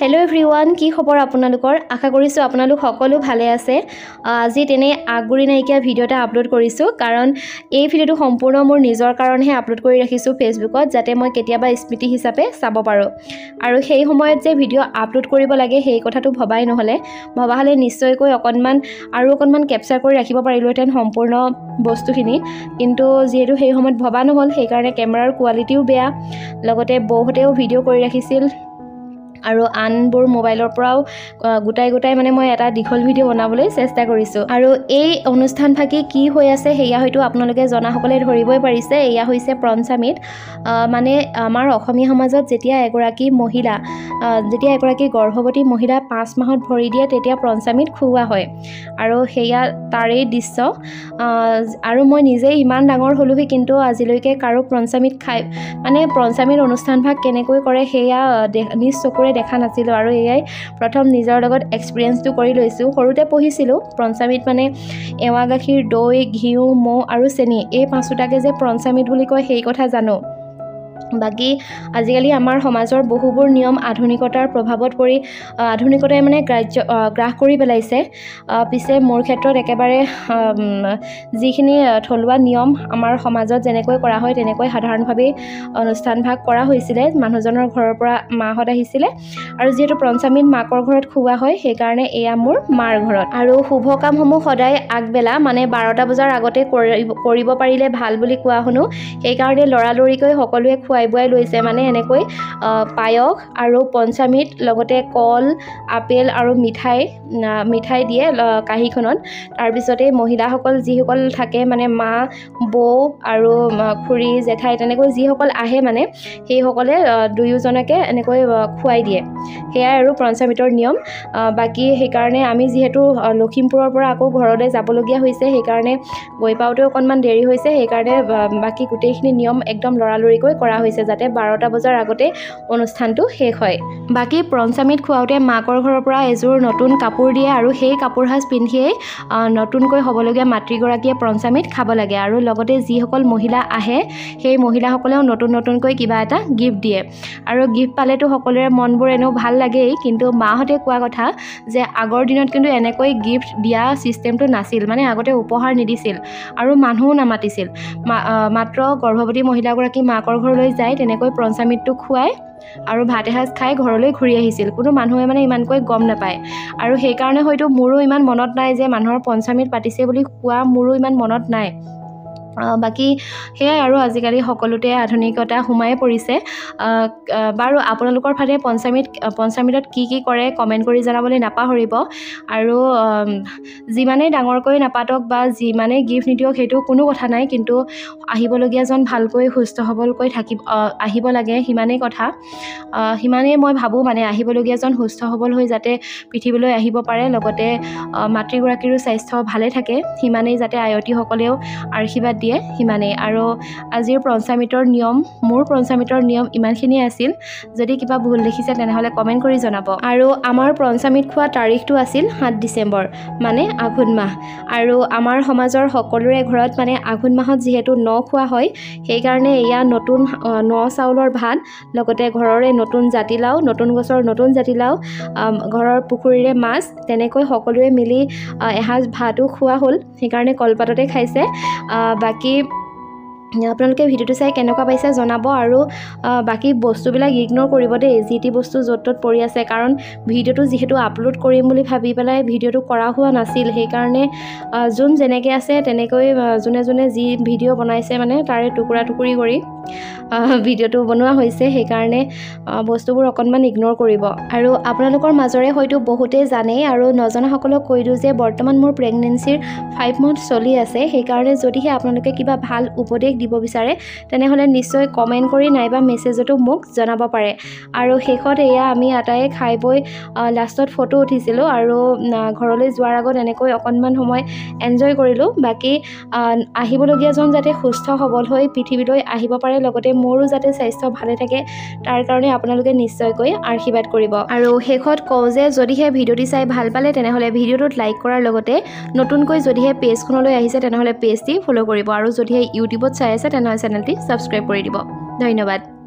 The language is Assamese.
हेलो एवरीवन की खबर आपनालोकर आशा करिसु आपनालोक सकलो भाले आछे আজি तेने आगुरी नाइकिया भिडिओ এটা আপলোড কৰিছো কাৰণ এই ভিডিওটো সম্পূৰ্ণ মোৰ নিজৰ কাৰণহে আপলোড কৰি ৰাখিছো ফেসবুকত যাতে মই কেতিয়াবা স্মৃতি হিচাপে চাব পাৰো আৰু সেই সময়ত যে ভিডিও আপলোড কৰিব লাগে সেই কথাটো ভবাই নহলে ভবা হলে নিশ্চয়কৈ অকনমান ক্যাপচাৰ কৰি ৰাখিব পাৰিলোহেতেন সম্পূৰ্ণ বস্তুখিনি কিন্তু যেহেতু সেই সময়ত ভবা নহল সেই কাৰণে কেমেৰাৰ কোৱালিটিও বেয়া লগতে বহুতেও ভিডিও কৰি ৰাখিছিল আৰু আনবোৰ মোবাইলৰ পৰাও গুটাই মানে মই এটা দীঘল ভিডিও বনাবলৈ চেষ্টা কৰিছো আৰু এই অনুষ্ঠান ভাকি কি হৈ আছে হেয়া হয়তো আপোনালোকে জনা সকলে ধৰিবই পাৰিছে এয়া হৈছে প্ৰঞ্চামিত মানে আমাৰ অসমীয়া সমাজত যেতিয়া এগৰাকী মহিলা যেতিয়া এগৰাকী গৰ্ভৱতী মহিলা 5 মাহত ভৰি দিয়ে তেতিয়া প্ৰঞ্চামিত খুওৱা হয় আৰু হেয়া তাৰেই দৃশ্য আৰু মই নিজে ইমান ডাঙৰ হলুহি কিন্তু আজিলৈকে কাৰো প্ৰঞ্চামিত খাই মানে প্ৰঞ্চামিত অনুষ্ঠান ভাগ কেনেকৈ কৰে হেয়া নিজ চকুৰে দেখা নাছিলো আৰু এয়াই প্ৰথম নিজৰ লগত এক্সপেৰিয়েন্সটো কৰি লৈছো সৰুতে পঢ়িছিলো প্ৰঞ্চামিত মানে এৱা গাখীৰ দৈ ঘিউ মৌ আৰু চেনি এই পাঁচটাকে যে প্ৰঞ্চামিত বুলি কয় সেই কথা জানো বাকি আজিকালি আমাৰ সমাজৰ বহুবোৰ নিয়ম আধুনিকতাৰ প্ৰভাৱত পৰি আধুনিকতাই মানে গ্ৰাস কৰি পেলাইছে পিছে মোৰ ক্ষেত্ৰত একেবাৰে যিখিনি থলুৱা নিয়ম আমাৰ সমাজত যেনেকৈ কৰা হয় তেনেকৈ সাধাৰণভাৱে অনুষ্ঠান ভাগ কৰা হৈছিল মানুহজনৰ ঘৰৰ পৰা মাহত আহিছিল আৰু যেহেতু প্ৰঞ্চামিত মাকৰ ঘৰত খুওৱা হয় সেই কাৰণে এয়া মোৰ মাৰ ঘৰত আৰু শুভ কামসমূহ সদায় আগবেলা মানে 12টা বজাৰ আগতে কৰিব পাৰিলে ভাল বুলি কোৱা শুনো সেই কাৰণে লৰালৰিকৈ সকলোৱে খুৱাই বুৱাই লৈছে মানে এনেকৈ পায়স আৰু পঞ্চামিত লগতে কল আপেল আৰু মিঠাই দিয়ে কাহিখনত তাৰ পিছতে মহিলাসকল যিসকল থাকে মানে মা বৌ আৰু খুৰী জেঠাই তেনেকৈ যিসকল আহে মানে সেই সকলে দুয়োজনকে এনেকৈ খুৱাই দিয়ে হেয়া আৰু পঞ্চামিতৰ নিয়ম বাকি সেই কাৰণে আমি যেহেতু লখিমপুৰৰ পৰা আকৌ ঘৰলৈ যাবলগীয়া হৈছে সেই কাৰণে গৈ পাওঁতে অকনমান দেৰি হৈছে সেই কাৰণে বাকি গোটেইখিনি নিয়ম একদম লৰালৰিকৈ কৰা হৈছে যাতে 12টা বজাৰ আগতে অনুষ্ঠানটো শেষ হয় বাকি পঞ্চামিত খুৱাওতে মাকৰ ঘৰৰ পৰা এজোৰ নতুন কাপোৰ দিয়ে আৰু সেই কাপোৰ হাজ পিন্ধিয়ে নতুনকৈ হ'বলগীয়া মাতৃগৰাকীয়ে পঞ্চামিত খাব লাগে আৰু লগতে যিসকল মহিলা আহে সেই মহিলাসকলেও নতুনকৈ কিবা এটা গিফট দিয়ে আৰু গিফট পালেতো সকলোৰে মনবোৰ এনেও ভাল লাগেই কিন্তু মাহতে কোৱা কথা যে আগৰ দিনত কিন্তু এনেকৈ গিফট দিয়া সিস্টেমটো নাছিল মানে আগতে উপহাৰ নিদিছিল আৰু মানুহও নামাতিছিল মাত্ৰ গৰ্ভৱতী মহিলাগৰাকী মাকৰ ঘৰলৈ যায় তেনেকৈ পঞ্চামিতটো খুৱাই আৰু ভাত এসাজ খাই ঘৰলৈ ঘূৰি আহিছিল কোনো মানুহে মানে ইমানকৈ গম নাপায় আৰু সেই কাৰণে হয়তো মোৰো ইমান মনত নাই যে মানুহৰ পঞ্চামিত পাতিছে বুলি কোৱা মোৰো ইমান মনত নাই বাকি হেয়াই আৰু আজিকালি সকলোতে আধুনিকতা সোমাই পৰিছে বাৰু আপোনালোকৰ ফালে পঞ্চামিতত কি কৰে কমেন্ট কৰি জনাবলৈ নাপাহৰিব আৰু যিমানে ডাঙৰকৈ নাপাতক বা যিমানে গিফট নিদিয়ক সেইটো কোনো কথা নাই কিন্তু আহিবলগীয়াজন ভালকৈ সুস্থ সবলকৈ আহিব লাগে হিমানেই কথা হিমানেই মই ভাবো মানে আহিবলগীয়াজন সুস্থ সবল হৈ যাতে পৃথিৱীলৈ আহিব পাৰে লগতে মাতৃগৰাকীৰো স্বাস্থ্য ভালে থাকে হিমানেই যাতে আয়তীসকলেও আশীৰ্বাদ দিয়ে হিমানেই আৰু আজিৰ মোৰ পঞ্চামিতৰ নিয়ম ইমানখিনি আছিল যদি কিবা ভুল দেখিছে তেনেহলে কমেন্ট কৰি জনাব আৰু আমাৰ পঞ্চামিত খোৱা তাৰিখটো আছিল 7 ডিসেম্বৰ মানে আঘোণ মাহ আৰু আমাৰ সমাজৰ সকলোৰে ঘৰত মানে আঘোণ মাহত যেহেতু ন খোৱা হয় সেই কাৰণে এয়া নতুন ন চাউলৰ ভাত লগতে ঘৰৰে নতুন জাতিলাও নতুন গছৰ নতুন জাতিলাও ঘৰৰ পুখুৰীৰে মাছ তেনেকৈ সকলোৱে মিলি এসাজ ভাতও খোৱা হ'ল সেই কাৰণে কলপাততে খাইছে বাকি আপোনালোকে ভিডিওটো চাই কেনেকুৱা পাইছে জনাব আৰু বাকি বস্তুবিলাক ইগনোৰ কৰিব দেই জিটি বস্তু য'ত পৰি আছে কাৰণ ভিডিওটো যেহেতু আপলোড কৰিম বুলি ভাবি পেলাই ভিডিওটো কৰা হোৱা নাছিল সেই কাৰণে যোন যেনেকৈ আছে তেনেকৈ যোনে যি ভিডিও বনাইছে মানে তাৰে টুকুৰি কৰি ভিডিওটো বনোৱা হৈছে সেই কাৰণে বস্তুবোৰ অকনমান ইগনোৰ কৰিব আৰু আপোনালোকৰ মাজৰে হয়তো বহুতে জানে আৰু নজনাসকলক কৈ দিওঁ যে বৰ্তমান মোৰ প্ৰেগনেন্সিৰ 5 মান্থ চলি আছে সেই কাৰণে যদিহে আপোনালোকে কিবা ভাল উপদেশ দিব বিচাৰে তেনেহলে নিশ্চয় কমেন্ট কৰি নাইবা মেছেজতো মোক জনাব পাৰে আৰু শেষত এয়া আমি আটায়ে খাই বৈ লাষ্টত ফটো উঠিছিলো আৰু ঘৰলৈ যোৱাৰ আগত এনেকৈ অকনমান সময় এনজয় কৰিলো বাকি আহিবলগীয়াজন যাতে সুস্থ সবল হৈ পৃথিৱীলৈ আহিব পাৰে লগতে মোৰো যাতে স্বাস্থ্য ভালে থাকে তাৰ কাৰণে আপোনালোকে নিশ্চয়কৈ আশীৰ্বাদ কৰিব আৰু শেষত কওঁ যে যদিহে ভিডিওটি চাই ভাল পালে তেনেহলে ভিডিওটোত লাইক কৰাৰ লগতে নতুনকৈ যদিহে পেজখনলৈ আহিছে তেনেহলে পেজটি ফলো কৰিব আৰু যদিহে ইউটিউবত চাই আছে তেনেহলে চেনেলটি সাবস্ক্ৰাইব কৰি দিব ধন্যবাদ।